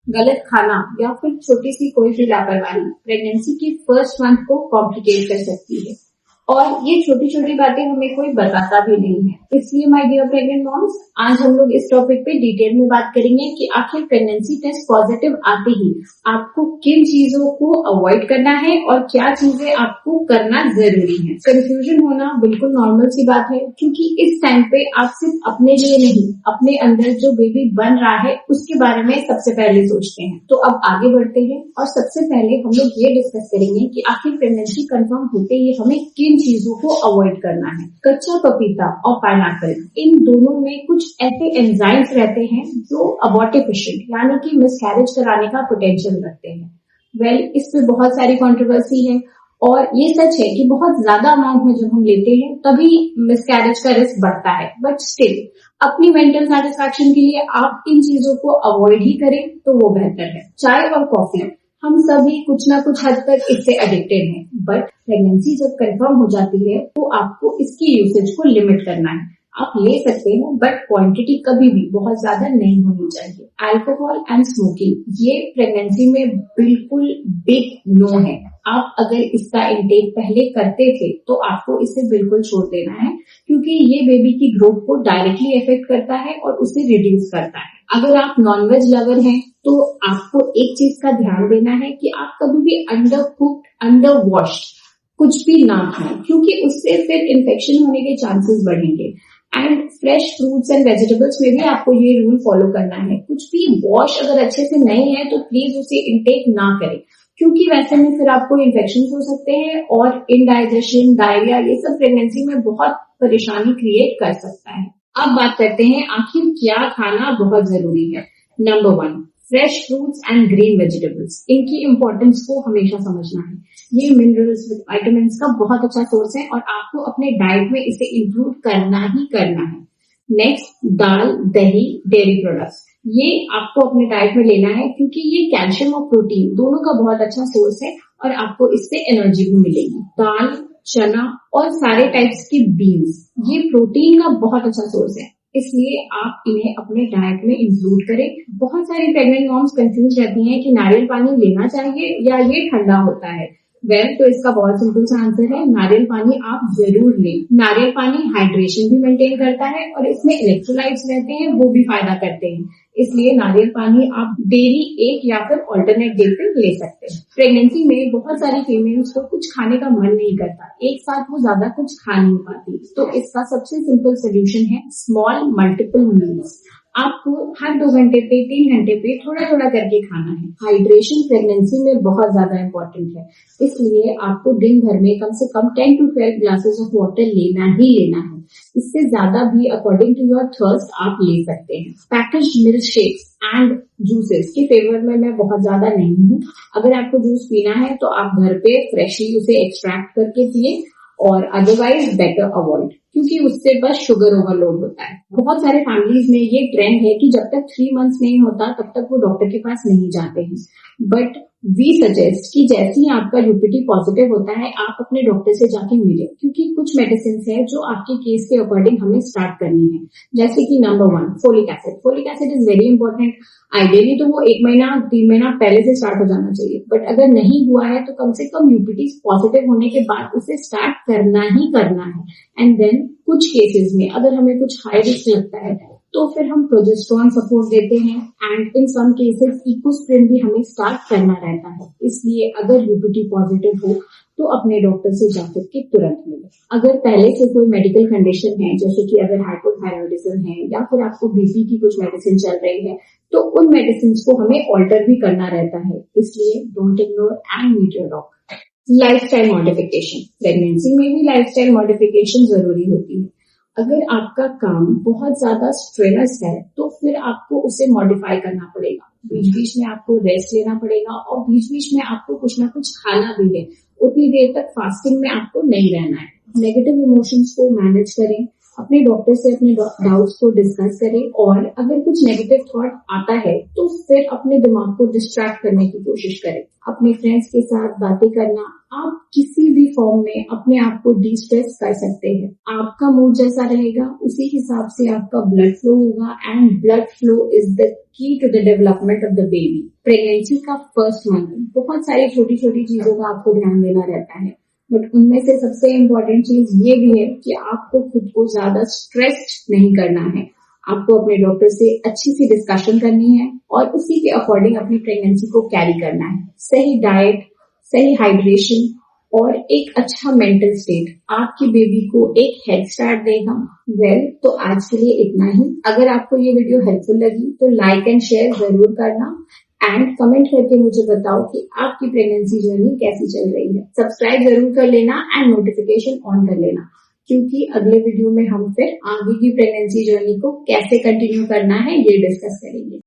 गलत खाना या फिर छोटी सी कोई भी लापरवाही प्रेगनेंसी की फर्स्ट मंथ को कॉम्प्लिकेट कर सकती है। और ये छोटी छोटी बातें हमें कोई बताता भी नहीं है। इसलिए माय डियर प्रेग्नेंट मॉम्स, आज हम लोग इस टॉपिक पे डिटेल में बात करेंगे कि आखिर प्रेगनेंसी टेस्ट पॉजिटिव आते ही आपको किन चीजों को अवॉइड करना है और क्या चीजें आपको करना जरूरी है। कंफ्यूजन होना बिल्कुल नॉर्मल सी बात है, क्योंकि इस टाइम पे आप सिर्फ अपने लिए नहीं, अपने अंदर जो बेबी बन रहा है उसके बारे में सबसे पहले सोचते हैं। तो अब आगे बढ़ते हैं और सबसे पहले हम लोग ये डिस्कस करेंगे कि आखिर प्रेगनेंसी कंफर्म होते ही हमें किन चीजों को अवॉइड करना है। कच्चा पपीता और पाइनएप्पल, इन दोनों में कुछ ऐसे एंजाइम्स रहते हैं जो अबॉर्टिफिशिएंट यानी कि मिसकैरेज कराने का पोटेंशियल रखते हैं। इस पे बहुत सारी कंट्रोवर्सी है और ये सच है कि बहुत ज्यादा अमाउंट में जब हम लेते हैं तभी मिसकैरेज का रिस्क बढ़ता है। बट स्टिल अपनी मेंटल सेटिस्फैक्शन के लिए आप इन चीजों को अवॉइड ही करें तो वो बेहतर है। चाय और कॉफी, हम सभी कुछ ना कुछ हद तक इससे एडिक्टेड हैं, बट प्रेगनेंसी जब कंफर्म हो जाती है तो आपको इसकी यूसेज को लिमिट करना है। आप ले सकते हैं बट क्वांटिटी कभी भी बहुत ज्यादा नहीं होनी चाहिए। अल्कोहल एंड स्मोकिंग, ये प्रेगनेंसी में बिल्कुल बिग नो है। आप अगर इसका इंटेक पहले करते थे तो आपको इसे बिल्कुल छोड़ देना है, क्योंकि ये बेबी की ग्रोथ को डायरेक्टली इफेक्ट करता है और उसे रिड्यूस करता है। अगर आप नॉनवेज लवर हैं तो आपको एक चीज का ध्यान देना है कि आप कभी भी अंडर कुक्ड, अंडर वॉश्ड कुछ भी ना खाएं, क्योंकि उससे फिर इन्फेक्शन होने के चांसेस बढ़ेंगे। And fresh fruits and vegetables में भी आपको ये रूल फॉलो करना है। कुछ भी वॉश अगर अच्छे से नहीं है तो प्लीज उसे इंटेक ना करें, क्योंकि वैसे में फिर आपको इन्फेक्शन हो सकते हैं और इनडाइजेशन, डायरिया, ये सब प्रेगनेंसी में बहुत परेशानी क्रिएट कर सकता है। अब बात करते हैं आखिर क्या खाना बहुत जरूरी है। Number 1, fresh fruits and green vegetables. इनकी इंपॉर्टेंस को हमेशा समझना है। ये मिनरल्स, विटामिन का बहुत अच्छा सोर्स है और आपको अपने डाइट में इसे इंक्लूड करना ही करना है। नेक्स्ट, दाल, दही, डेयरी प्रोडक्ट्स, ये आपको अपने डाइट में लेना है, क्योंकि ये कैल्शियम और प्रोटीन दोनों का बहुत अच्छा सोर्स है और आपको इससे एनर्जी भी मिलेगी। दाल, चना और सारे टाइप्स की बीन्स, ये प्रोटीन का बहुत अच्छा सोर्स है, इसलिए आप इन्हें अपने डाइट में इंक्लूड करें। बहुत सारी प्रेग्नेंट मॉम्स कंफ्यूज रहती हैं कि नारियल पानी लेना चाहिए या ये ठंडा होता है। तो इसका बहुत सिंपल सा आंसर है, नारियल पानी आप जरूर लें। नारियल पानी हाइड्रेशन भी मेंटेन करता है और इसमें इलेक्ट्रोलाइट्स रहते हैं, वो भी फायदा करते हैं। इसलिए नारियल पानी आप डेली एक या फिर ऑल्टरनेट डे पे ले सकते हैं। प्रेगनेंसी में बहुत सारी फीमेल्स को कुछ खाने का मन नहीं करता, एक साथ वो ज्यादा कुछ खा नहीं पाती, तो इसका सबसे सिंपल सोल्यूशन है स्मॉल मल्टीपल मील्स। आपको हर 2 घंटे पे, 3 घंटे पे थोड़ा थोड़ा करके खाना है। हाइड्रेशन प्रेगनेंसी में बहुत ज्यादा इंपॉर्टेंट है, इसलिए आपको दिन भर में कम से कम 10 to 12 ग्लासेस ऑफ वाटर लेना ही लेना है। इससे ज्यादा भी अकॉर्डिंग टू योर थर्स्ट आप ले सकते हैं। Packaged milk shakes and juices के फेवर में मैं बहुत ज्यादा नहीं हूँ। अगर आपको जूस पीना है तो आप घर पे फ्रेशली उसे एक्सट्रैक्ट करके पिए, और अदरवाइज बेटर अवॉइड, क्योंकि उससे बस शुगर ओवरलोड होता है। बहुत सारे फैमिलीज में ये ट्रेंड है कि जब तक 3 मंथ्स नहीं होता तब तक वो डॉक्टर के पास नहीं जाते हैं, बट वी सजेस्ट कि जैसे ही आपका यूपीटी पॉजिटिव होता है आप अपने डॉक्टर से जाके मिले, क्योंकि कुछ मेडिसिन है जो आपके केस के अकॉर्डिंग हमें स्टार्ट करनी है। जैसे कि number 1, folic acid. Folic acid is very important. Ideally तो वो 1 महीना 3 महीना पहले से स्टार्ट हो जाना चाहिए, बट अगर नहीं हुआ है तो कम से कम यूपीटी पॉजिटिव होने के बाद उसे स्टार्ट करना ही करना है। एंड देन कुछ केसेस में अगर हमें कुछ हाई रिस्क लगता है तो फिर हम प्रोजेस्टेरोन सपोर्ट देते हैं, and in some cases Ecosprin भी हमें स्टार्ट करना रहता है। इसलिए अगर यूपीटी पॉजिटिव हो तो अपने डॉक्टर से जाकर के तुरंत मिले। अगर पहले से कोई मेडिकल कंडीशन है, जैसे कि अगर हाइपोथायरॉयडिज्म है या फिर आपको बीपी की कुछ मेडिसिन चल रही है, तो उन मेडिसिन को हमें ऑल्टर भी करना रहता है। इसलिए don't ignore and meet your doctor. Lifestyle modification, pregnancy में भी लाइफस्टाइल मॉडिफिकेशन जरूरी होती है। अगर आपका काम बहुत ज्यादा स्ट्रेस है तो फिर आपको उसे मॉडिफाई करना पड़ेगा। बीच बीच में आपको रेस्ट लेना पड़ेगा और बीच बीच में आपको कुछ ना कुछ खाना भी है। उतनी देर तक फास्टिंग में आपको नहीं रहना है। नेगेटिव इमोशंस को मैनेज करें, अपने डॉक्टर से अपने डाउट्स को डिस्कस करें और अगर कुछ नेगेटिव थॉट आता है तो फिर अपने दिमाग को डिस्ट्रैक्ट करने की कोशिश करें। अपने फ्रेंड्स के साथ बातें करना, आप किसी भी फॉर्म में अपने आप को डिस्ट्रेस कर सकते हैं। आपका मूड जैसा रहेगा उसी हिसाब से आपका ब्लड फ्लो होगा and blood flow is the key to the development of the baby. Pregnancy का फर्स्ट मंथ बहुत सारी छोटी छोटी चीजों का आपको ध्यान देना रहता है, बट उनमें से सबसे इम्पोर्टेंट चीज ये भी है कि आपको खुद को ज्यादा स्ट्रेस्ड नहीं करना है। आपको अपने डॉक्टर से अच्छी सी डिस्कशन करनी है और उसी के अकॉर्डिंग अपनी प्रेगनेंसी को कैरी करना है। सही डाइट, सही हाइड्रेशन और एक अच्छा मेंटल स्टेट आपकी बेबी को एक हेड स्टार्ट देगा। तो आज के लिए इतना ही। अगर आपको ये वीडियो हेल्पफुल लगी तो लाइक एंड शेयर जरूर करना एंड कमेंट करके मुझे बताओ कि आपकी प्रेगनेंसी जर्नी कैसी चल रही है। सब्सक्राइब जरूर कर लेना एंड नोटिफिकेशन ऑन कर लेना, क्योंकि अगले वीडियो में हम फिर आगे की प्रेगनेंसी जर्नी को कैसे कंटिन्यू करना है ये डिस्कस करेंगे।